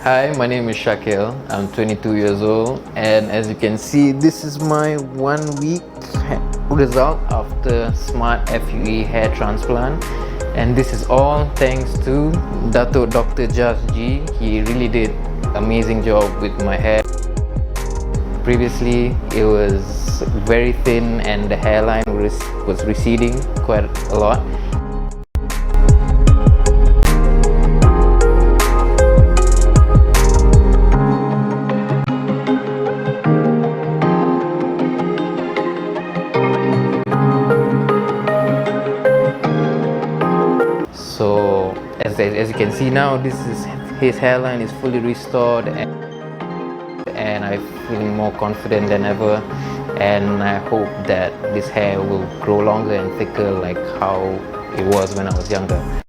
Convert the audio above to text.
Hi, my name is Shakil. I'm 22 years old, and as you can see, this is my 1 week result after SMART FUR Hair Transplant. And this is all thanks to Dr. Jas G. He really did amazing job with my hair. Previously, it was very thin and the hairline was receding quite a lot. So as you can see now, his hairline is fully restored, and I'm feeling more confident than ever, and I hope that this hair will grow longer and thicker like how it was when I was younger.